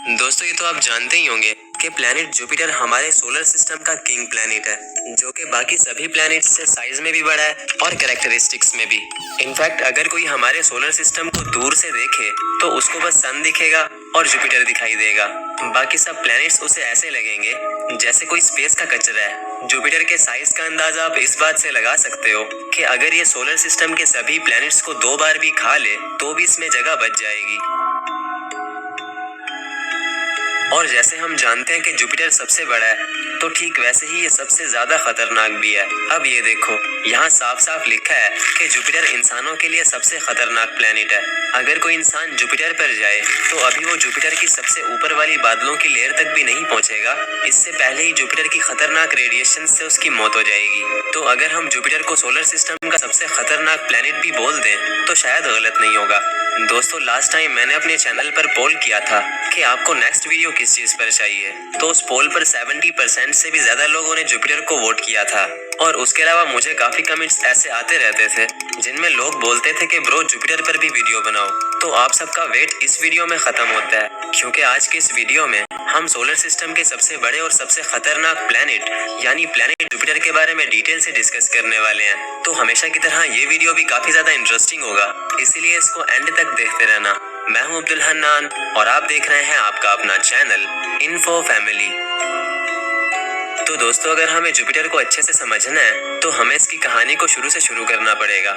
दोस्तों ये तो आप जानते ही होंगे कि प्लैनेट जुपिटर हमारे सोलर सिस्टम का किंग प्लैनेट है, जो कि बाकी सभी प्लैनेट्स से साइज में भी बड़ा है और कैरेक्टरिस्टिक्स में भी। इनफैक्ट अगर कोई हमारे सोलर सिस्टम को दूर से देखे तो उसको बस सन दिखेगा और जुपिटर दिखाई देगा। बाकी सब प्लैनेट्स उसे ऐसे लगेंगे जैसे कोई स्पेस का कचरा है। जुपिटर के साइज का अंदाजा आप इस बात से लगा सकते हो कि अगर ये सोलर सिस्टम के सभी प्लैनेट्स को 2 बार भी खा ले तो भी इसमें जगह बच जाएगी। और जैसे हम जानते हैं कि जुपिटर सबसे बड़ा है, तो ठीक वैसे ही ये सबसे ज्यादा खतरनाक भी है। अब ये देखो, यहाँ साफ साफ लिखा है कि जुपिटर इंसानों के लिए सबसे खतरनाक प्लेनेट है। अगर कोई इंसान जुपिटर पर जाए तो अभी वो जुपिटर की सबसे ऊपर वाली बादलों की लेयर तक भी नहीं पहुंचेगा, इससे पहले ही जुपिटर की खतरनाक रेडिएशन से उसकी मौत हो जाएगी। तो अगर हम जुपिटर को सोलर सिस्टम का सबसे खतरनाक प्लेनेट भी बोल दें तो शायद गलत नहीं होगा। दोस्तों लास्ट टाइम मैंने अपने चैनल पर पोल किया था कि आपको नेक्स्ट वीडियो किस चीज पर चाहिए, तो उस पोल पर 70% से भी ज्यादा लोगों ने जुपिटर को वोट किया था। और उसके अलावा मुझे काफी कमेंट्स ऐसे आते रहते थे जिनमें लोग बोलते थे कि ब्रो जुपिटर पर भी वीडियो बनाओ। तो आप सबका वेट इस वीडियो में खत्म होता है, क्योंकि आज के इस वीडियो में हम सोलर सिस्टम के सबसे बड़े और सबसे खतरनाक प्लेनेट यानी प्लेनेट जुपिटर के बारे में डिटेल से डिस्कस करने वाले हैं। तो हमेशा की तरह ये वीडियो भी काफी ज्यादा इंटरेस्टिंग होगा, इसीलिए इसको एंड तक देखते रहना। मैं हूं अब्दुल हन्नान और आप देख रहे हैं आपका अपना चैनल इन्फो फैमिली। तो दोस्तों अगर हमें जुपिटर को अच्छे से समझना है तो हमें इसकी कहानी को शुरू से शुरू करना पड़ेगा।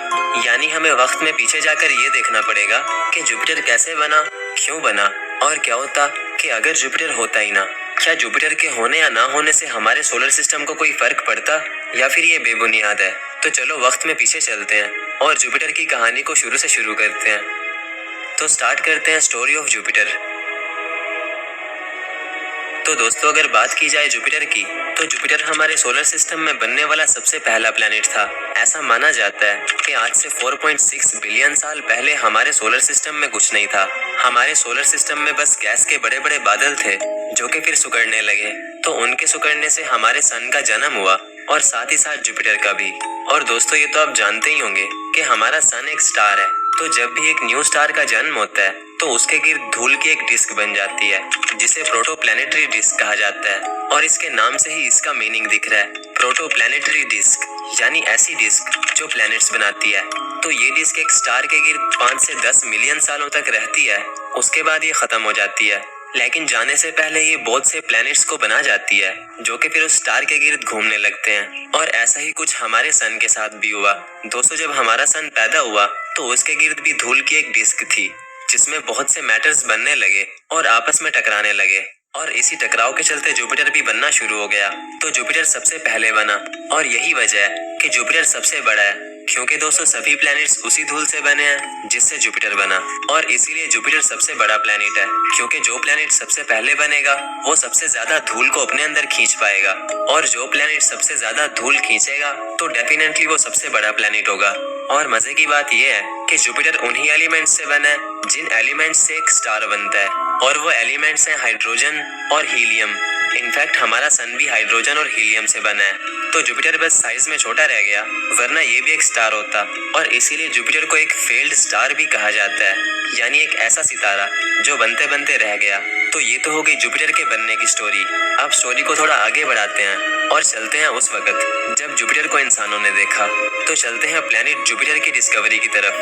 यानी हमें वक्त में पीछे जाकर ये देखना पड़ेगा कि जुपिटर कैसे बना, क्यों बना और क्या होता कि अगर जुपिटर होता ही ना। क्या जुपिटर के होने या ना होने से हमारे सोलर सिस्टम को कोई फर्क पड़ता या फिर ये बेबुनियाद है। तो चलो वक्त में पीछे चलते हैं और जुपिटर की कहानी को शुरू से शुरू करते हैं। तो स्टार्ट करते हैं स्टोरी ऑफ जुपिटर। तो दोस्तों अगर बात की जाए जुपिटर की, तो जुपिटर हमारे सोलर सिस्टम में बनने वाला सबसे पहला प्लैनेट था। ऐसा माना जाता है कि आज से 4.6 बिलियन साल पहले हमारे सोलर सिस्टम में कुछ नहीं था। हमारे सोलर सिस्टम में बस गैस के बड़े बड़े बादल थे जो कि फिर सिकुड़ने लगे। तो उनके सिकुड़ने से हमारे सन का जन्म हुआ और साथ ही साथ जुपिटर का भी। और दोस्तों ये तो आप जानते ही होंगे कि हमारा सन एक स्टार है, तो जब भी एक न्यू स्टार का जन्म होता है तो उसके गिर्द धूल की एक डिस्क बन जाती है जिसे प्रोटोप्लैनेटरी डिस्क कहा जाता है। और इसके नाम से ही इसका मीनिंग दिख रहा है, प्रोटोप्लैनेटरी डिस्क यानी ऐसी डिस्क जो प्लैनेट्स बनाती है। तो ये डिस्क एक स्टार के गिर्द 5 से 10 मिलियन सालों तक रहती है, उसके बाद ये खत्म हो जाती है। लेकिन जाने से पहले ये बहुत से प्लैनेट्स को बना जाती है जो कि फिर उस स्टार के गिर्द घूमने लगते हैं। और ऐसा ही कुछ हमारे सन के साथ भी हुआ। दोस्तों जब हमारा सन पैदा हुआ तो उसके गिर्द भी धूल की एक डिस्क थी जिसमें बहुत से मैटर्स बनने लगे और आपस में टकराने लगे। और इसी टकराव के चलते जुपिटर भी बनना शुरू हो गया। तो जुपिटर सबसे पहले बना और यही वजह है कि जुपिटर सबसे बड़ा है, क्योंकि दोस्तों सभी प्लैनेट्स उसी धूल से बने हैं जिससे जुपिटर बना। और इसीलिए जुपिटर सबसे बड़ा प्लैनेट है, क्योंकि जो प्लैनेट सबसे पहले बनेगा वो सबसे ज्यादा धूल को अपने अंदर खींच पाएगा। और जो प्लैनेट सबसे ज्यादा धूल खींचेगा तो डेफिनेटली वो सबसे बड़ा प्लैनेट होगा। और मजे की बात यह है कि जुपिटर उन्हीं एलिमेंट्स से बना है जिन एलिमेंट्स से एक स्टार बनता है, और वो एलिमेंट्स हैं हाइड्रोजन और हीलियम। इनफैक्ट हमारा सन भी हाइड्रोजन और हीलियम से बना है। तो जुपिटर बस साइज में छोटा रह गया, वरना ये भी एक स्टार होता। और इसीलिए जुपिटर को एक फेल्ड स्टार भी कहा जाता है, यानी एक ऐसा सितारा जो बनते बनते रह गया। तो ये तो हो गई जुपिटर के बनने की स्टोरी। अब स्टोरी को थोड़ा आगे बढ़ाते हैं और चलते हैं उस वक्त जब जुपिटर को इंसानों ने देखा। तो चलते हैं प्लैनेट जुपिटर की डिस्कवरी की तरफ।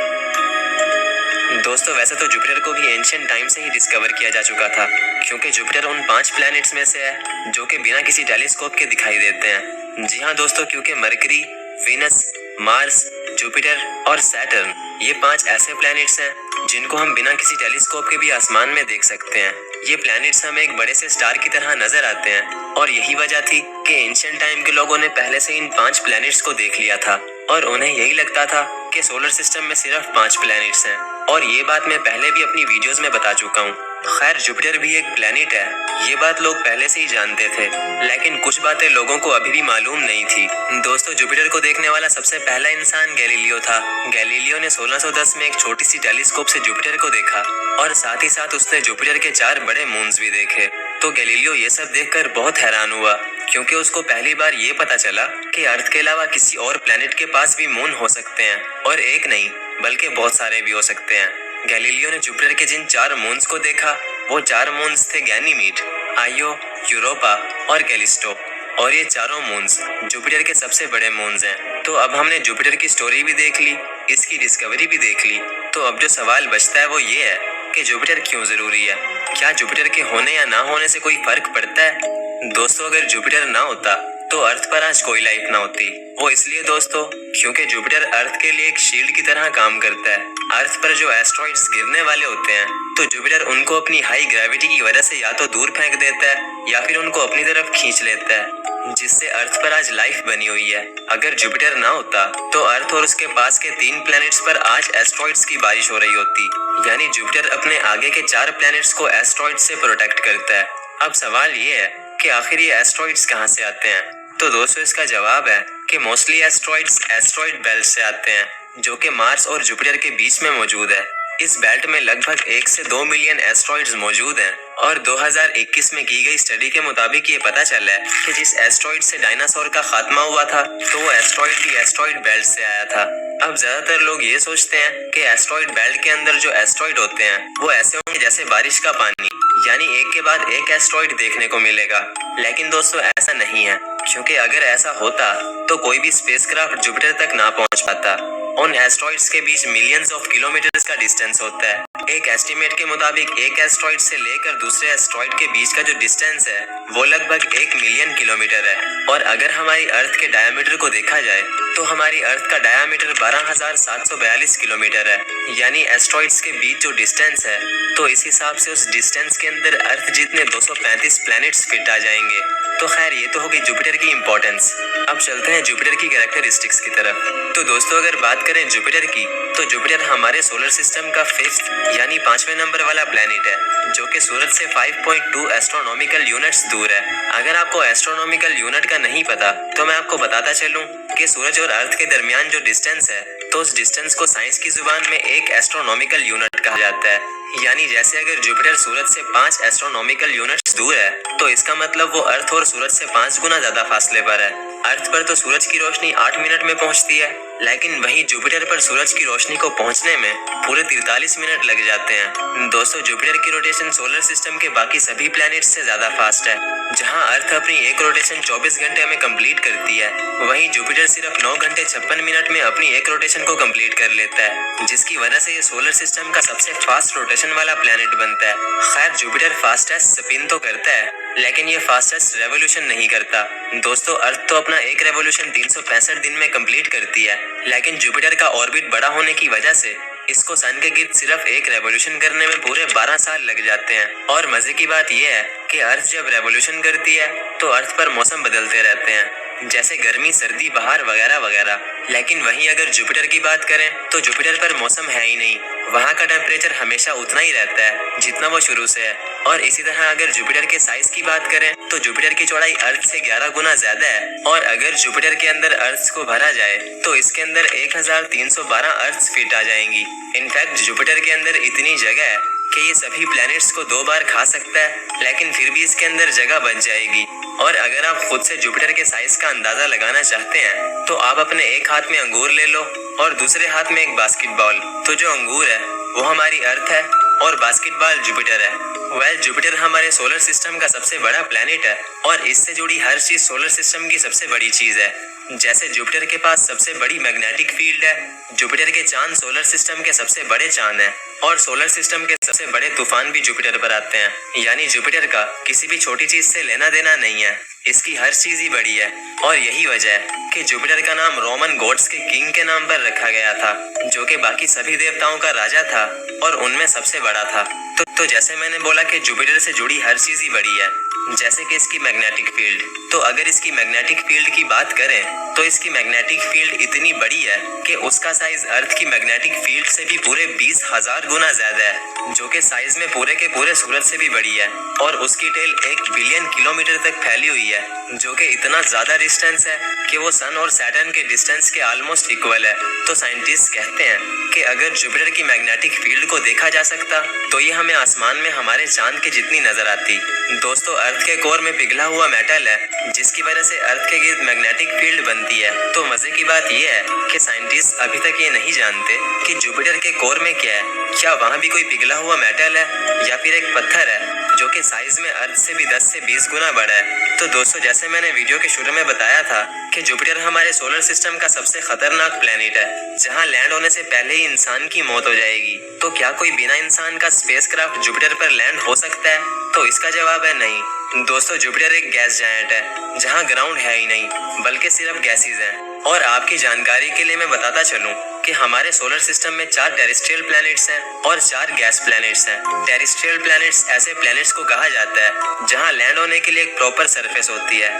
दोस्तों वैसे तो जुपिटर को भी एंशिएंट टाइम से ही डिस्कवर किया जा चुका था, क्योंकि जुपिटर उन 5 प्लैनेट्स में से है जो कि बिना किसी टेलीस्कोप के दिखाई देते हैं। जी हाँ दोस्तों, क्योंकि मरकरी, वीनस, मार्स, जुपिटर और सैटर्न ये 5 ऐसे प्लैनेट्स हैं जिनको हम बिना किसी टेलीस्कोप के भी आसमान में देख सकते हैं। ये प्लैनेट्स हमें एक बड़े से स्टार की तरह नजर आते हैं। और यही वजह थी कि एंशिएंट टाइम के लोगों ने पहले से इन 5 प्लैनेट्स को देख लिया था और उन्हें यही लगता था कि सोलर सिस्टम में सिर्फ 5 प्लैनेट्स हैं। और ये बात मैं पहले भी अपनी वीडियोस में बता चुका हूँ। खैर जुपिटर भी एक प्लैनेट है, ये बात लोग पहले से ही जानते थे, लेकिन कुछ बातें लोगों को अभी भी मालूम नहीं थी। दोस्तों जुपिटर को देखने वाला सबसे पहला इंसान गैलीलियो था। गैलीलियो ने 1610 में एक छोटी सी टेलीस्कोप से जुपिटर को देखा और साथ ही साथ उसने जुपिटर के 4 बड़े मून्स भी देखे। तो गैलीलियो ये सब देखकर बहुत हैरान हुआ, क्योंकि उसको पहली बार ये पता चला कि अर्थ के अलावा किसी और प्लैनेट के पास भी मून हो सकते हैं, और एक नहीं बल्कि बहुत सारे भी हो सकते हैं। गैलीलियो ने जुपिटर के जिन 4 मून्स को देखा वो 4 मून्स थे गैनीमीड, आयो, यूरोपा और कैलिस्टो। और ये चारों मून्स जुपिटर के सबसे बड़े मून्स हैं। तो अब हमने जुपिटर की स्टोरी भी देख ली, इसकी डिस्कवरी भी देख ली। तो अब जो सवाल बचता है वो ये है कि जुपिटर क्यों जरूरी है। क्या जुपिटर के होने या ना होने से कोई फर्क पड़ता है? दोस्तों, अगर जुपिटर ना होता तो अर्थ पर आज कोई लाइफ ना होती। वो इसलिए दोस्तों क्योंकि जुपिटर अर्थ के लिए एक शील्ड की तरह काम करता है। अर्थ पर जो एस्ट्रॉइड्स गिरने वाले होते हैं तो जुपिटर उनको अपनी हाई ग्रेविटी की वजह से या तो दूर फेंक देता है या फिर उनको अपनी तरफ खींच लेता है, जिससे अर्थ पर आज लाइफ बनी हुई है। अगर जुपिटर ना होता तो अर्थ और उसके पास के 3 प्लैनेट्स पर आज एस्ट्रॉइड्स की बारिश हो रही होती। यानी जुपिटर अपने आगे के 4 प्लैनेट्स को एस्ट्रॉइड से प्रोटेक्ट करता है। अब सवाल ये है कि आखिर ये एस्ट्रॉइड्स कहाँ से आते हैं? तो दोस्तों इसका जवाब है कि मोस्टली एस्ट्रॉइड्स एस्ट्रॉइड बेल्ट से आते हैं, जो कि मार्स और जुपिटर के बीच में मौजूद है। इस बेल्ट में लगभग 1 से 2 मिलियन एस्ट्रॉइड्स मौजूद हैं और 2021 में की गई स्टडी के मुताबिक ये पता चला है कि जिस एस्ट्रॉइड से डायनासोर का खात्मा हुआ था तो वो एस्ट्रॉइड भी एस्ट्रॉइड बेल्ट से आया था। अब ज्यादातर लोग ये सोचते हैं कि एस्ट्रॉइड बेल्ट के अंदर जो एस्ट्रॉइड होते हैं वो ऐसे होंगे जैसे बारिश का पानी, यानी एक के बाद एक एस्ट्रॉइड देखने को मिलेगा। लेकिन दोस्तों ऐसा नहीं है, क्योंकि अगर ऐसा होता तो कोई भी स्पेसक्राफ्ट जुपिटर तक ना पहुंच पाता। उन एस्ट्रॉइड्स के बीच मिलियंस ऑफ किलोमीटर्स का डिस्टेंस होता है। एक एस्टिमेट के मुताबिक एक एस्ट्रॉइड से लेकर दूसरे एस्ट्रॉइड के बीच का जो डिस्टेंस है वो लगभग 1 मिलियन किलोमीटर है। और अगर हमारी अर्थ के डायमीटर को देखा जाए तो हमारी अर्थ का डायमीटर 12,742 किलोमीटर है। यानी एस्ट्रॉइड्स के बीच जो डिस्टेंस है तो इस हिसाब से उस डिस्टेंस के अंदर अर्थ जितने 235 प्लैनेट्स फिट आ जाएंगे। तो खैर ये तो होगी जुपिटर की इंपॉर्टेंस। अब चलते हैं जुपिटर की कैरेक्टरिस्टिक्स की तरफ। तो दोस्तों अगर बात करें जुपिटर की तो जुपिटर हमारे सोलर सिस्टम का 5th यानी 5वें नंबर वाला प्लैनेट है, जो कि सूरज से 5.2 एस्ट्रोनॉमिकल यूनिट्स दूर है। अगर आपको एस्ट्रोनॉमिकल यूनिट का नहीं पता तो मैं आपको बताता चलूं कि सूरज और अर्थ के दरमियान जो डिस्टेंस है तो उस डिस्टेंस को साइंस की जुबान में एक एस्ट्रोनॉमिकल यूनिट कहा जाता है। यानी जैसे अगर जुपिटर सूरज से 5 एस्ट्रोनॉमिकल यूनिट्स दूर है तो इसका मतलब वो अर्थ और सूरज से 5 गुना ज्यादा फासले पर है। अर्थ पर तो सूरज की रोशनी 8 मिनट में पहुंचती है, लेकिन वहीं जुपिटर पर सूरज की रोशनी को पहुंचने में पूरे 43 मिनट लग जाते हैं। दोस्तों जुपिटर की रोटेशन सोलर सिस्टम के बाकी सभी प्लैनेट्स से ज्यादा फास्ट है। जहां अर्थ अपनी एक रोटेशन 24 घंटे में कंप्लीट करती है, वहीं जुपिटर सिर्फ 9 घंटे 56 मिनट में अपनी एक रोटेशन को कंप्लीट कर लेता है, जिसकी वजह से ये सोलर सिस्टम का सबसे फास्ट रोटेशन वाला प्लैनेट बनता है। खैर जुपिटर फास्टेस्ट स्पिन तो करता है, लेकिन ये फास्टेस्ट रेवोल्यूशन नहीं करता। दोस्तों अर्थ तो अपना एक रेवोल्यूशन 365 दिन में कंप्लीट करती है, लेकिन जुपिटर का ऑर्बिट बड़ा होने की वजह से इसको सन के गिर्द सिर्फ एक रेवोल्यूशन करने में पूरे 12 साल लग जाते हैं। और मजे की बात यह है कि अर्थ जब रेवोल्यूशन करती है तो अर्थ पर मौसम बदलते रहते हैं, जैसे गर्मी, सर्दी, बहार वगैरह वगैरह। लेकिन वहीं अगर जुपिटर की बात करें तो जुपिटर पर मौसम है ही नहीं। वहाँ का टेम्परेचर हमेशा उतना ही रहता है जितना वो शुरू से है। और इसी तरह अगर जुपिटर के साइज की बात करें तो जुपिटर की चौड़ाई अर्थ से 11 गुना ज्यादा है। और अगर जुपिटर के अंदर अर्थ को भरा जाए तो इसके अंदर 1312 अर्थ फिट आ जाएंगी। इनफैक्ट जुपिटर के अंदर इतनी जगह है कि ये सभी प्लैनेट्स को 2 बार खा सकता है, लेकिन फिर भी इसके अंदर जगह बच जाएगी। और अगर आप खुद से जुपिटर के साइज का अंदाजा लगाना चाहते हैं तो आप अपने एक हाथ में अंगूर ले लो और दूसरे हाथ में एक बास्केटबॉल। तो जो अंगूर है वो हमारी अर्थ है और बास्केटबॉल जुपिटर है। जुपिटर हमारे सोलर सिस्टम का सबसे बड़ा प्लैनेट है और इससे जुड़ी हर चीज सोलर सिस्टम की सबसे बड़ी चीज है। जैसे जुपिटर के पास सबसे बड़ी मैग्नेटिक फील्ड है, जुपिटर के चांद सोलर सिस्टम के सबसे बड़े चांद हैं और सोलर सिस्टम के सबसे बड़े तूफान भी जुपिटर पर आते हैं। यानी जुपिटर का किसी भी छोटी चीज से लेना देना नहीं है, इसकी हर चीज ही बड़ी है। और यही वजह है कि जुपिटर का नाम रोमन गॉड्स के किंग के नाम पर रखा गया था, जो कि बाकी सभी देवताओं का राजा था और उनमें सबसे बड़ा था। तो जैसे मैंने बोला कि जुपिटर से जुड़ी हर चीज ही बड़ी है, जैसे कि इसकी मैग्नेटिक फील्ड। तो अगर इसकी मैग्नेटिक फील्ड की बात करें तो इसकी मैग्नेटिक फील्ड इतनी बड़ी है कि उसका साइज अर्थ की मैग्नेटिक फील्ड से भी पूरे 20,000 गुना ज्यादा है, जो कि साइज में पूरे के पूरे सूरज से भी बड़ी है। और उसकी टेल 1 बिलियन किलोमीटर तक फैली हुई है, जो कि इतना ज्यादा डिस्टेंस है कि वो सन और सैटर्न के डिस्टेंस के ऑलमोस्ट इक्वल है। तो साइंटिस्ट कहते हैं कि अगर जुपिटर की मैग्नेटिक फील्ड को देखा जा सकता तो ये हमें आसमान में हमारे चांद के जितनी नजर आती। दोस्तों अर्थ अर्थ के कोर में पिघला हुआ मेटल है, जिसकी वजह से अर्थ के गिर्द मैग्नेटिक फील्ड बनती है। तो मजे की बात यह है कि साइंटिस्ट अभी तक ये नहीं जानते कि जुपिटर के कोर में क्या है। क्या वहाँ भी कोई पिघला हुआ मेटल है या फिर एक पत्थर है जो कि साइज में अर्थ से भी 10 से 20 गुना बड़ा है। तो दोस्तों, जैसे मैंने वीडियो के शुरू में बताया था कि जुपिटर हमारे सोलर सिस्टम का सबसे खतरनाक प्लेनेट है, जहां लैंड होने से पहले ही इंसान की मौत हो जाएगी। तो क्या कोई बिना इंसान का स्पेसक्राफ्ट जुपिटर पर लैंड हो सकता है? तो इसका जवाब है नहीं। दोस्तों, जुपिटर एक गैस जायंट है जहां ग्राउंड है ही नहीं, बल्कि सिर्फ गैसेज हैं। और आपकी जानकारी के लिए मैं बताता चलूं कि हमारे सोलर सिस्टम में 4 टेरेस्ट्रियल प्लैनेट्स हैं और 4 गैस प्लैनेट्स हैं। टेरेस्ट्रियल प्लैनेट्स ऐसे प्लैनेट्स को कहा जाता है जहां लैंड होने के लिए एक प्रॉपर सरफेस होती है।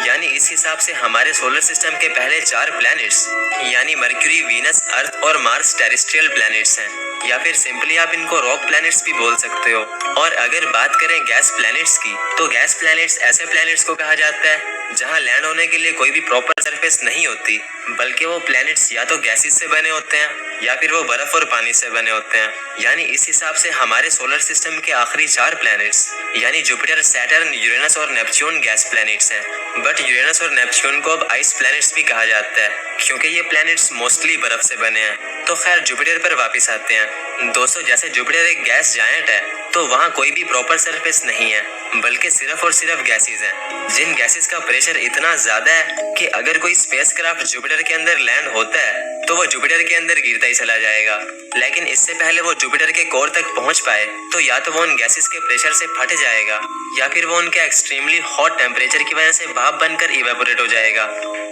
यानी इस हिसाब से हमारे सोलर सिस्टम के पहले 4 प्लैनेट्स यानी मरक्यूरी, वीनस, अर्थ और मार्स टेरेस्ट्रियल प्लैनेट्स हैं, या फिर सिंपली आप इनको रॉक प्लैनेट्स भी बोल सकते हो। और अगर बात करें गैस प्लैनेट्स की, तो गैस प्लैनेट्स ऐसे प्लैनेट्स को कहा जाता है जहां लैंड होने के लिए कोई भी प्रॉपर सरफेस नहीं होती, बल्कि वो प्लैनेट्स या तो गैसेस से बने होते हैं या फिर वो बर्फ और पानी से बने होते हैं। यानी इस हिसाब से हमारे सोलर सिस्टम के आखिरी 4 प्लैनेट्स यानी जुपिटर, सैटर्न, यूरेनस और नेपच्यून गैस प्लैनेट्स हैं। बट यूरेनस और नेपच्यून को अब आइस प्लैनेट्स भी कहा जाता है, क्योंकि ये प्लैनेट्स मोस्टली बर्फ से बने हैं। तो खैर, जुपिटर पर वापस आते हैं। दोस्तों, जैसे जुपिटर एक गैस जायंट है, तो वहाँ कोई भी प्रॉपर सरफेस नहीं है, बल्कि सिर्फ और सिर्फ गैसेस हैं। जिन गैसेस का प्रेशर इतना ज्यादा है कि अगर कोई स्पेसक्राफ्ट जुपिटर के अंदर लैंड होता है तो वो जुपिटर के अंदर गिरता ही चला जाएगा। लेकिन इससे पहले वो जुपिटर के कोर तक पहुंच पाए तो या तो वो उन गैसेस के प्रेशर से फट जाएगा या फिर वो उनके एक्सट्रीमली हॉट टेम्परेचर की वजह से भाप बनकर इवेपोरेट हो जाएगा।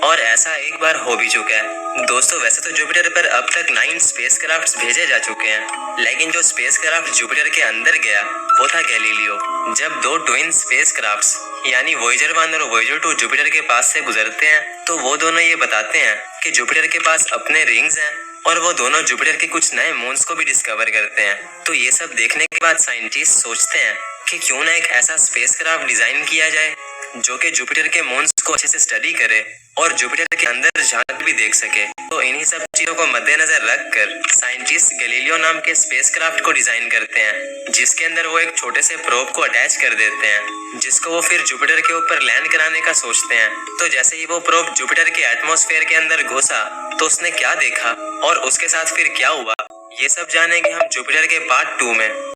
और ऐसा एक बार हो भी चुका है। दोस्तों, वैसे तो जुपिटर पर अब तक 9 स्पेसक्राफ्ट्स भेजे जा चुके हैं, लेकिन जो स्पेसक्राफ्ट जुपिटर के अंदर गया वो था गैलीलियो। जब 2 ट्विन स्पेसक्राफ्ट्स यानी वॉयेजर 1 और वॉयेजर 2 जुपिटर के पास से गुजरते हैं, तो वो दोनों ये बताते हैं कि जुपिटर के पास अपने रिंग्स हैं और वो दोनों जुपिटर के कुछ नए मून्स को भी डिस्कवर करते हैं। तो ये सब देखने के बाद साइंटिस्ट सोचते हैं कि क्यों ना एक ऐसा स्पेसक्राफ्ट डिजाइन किया जाए जो कि जुपिटर के मून्स को अच्छे से स्टडी करे और जुपिटर के अंदर झांक भी देख सके। तो इन्हीं सब चीजों को मद्देनजर रखकर साइंटिस्ट गैलीलियो नाम के स्पेसक्राफ्ट को डिजाइन करते हैं, जिसके अंदर वो एक छोटे से प्रोब को अटैच कर देते हैं, जिसको वो फिर जुपिटर के ऊपर लैंड कराने का सोचते हैं। तो जैसे ही वो प्रोब जुपिटर के एटमॉस्फेयर के अंदर घुसा तो उसने क्या देखा और उसके साथ फिर क्या हुआ, ये सब जानेंगे हम जुपिटर के पार्ट 2 में।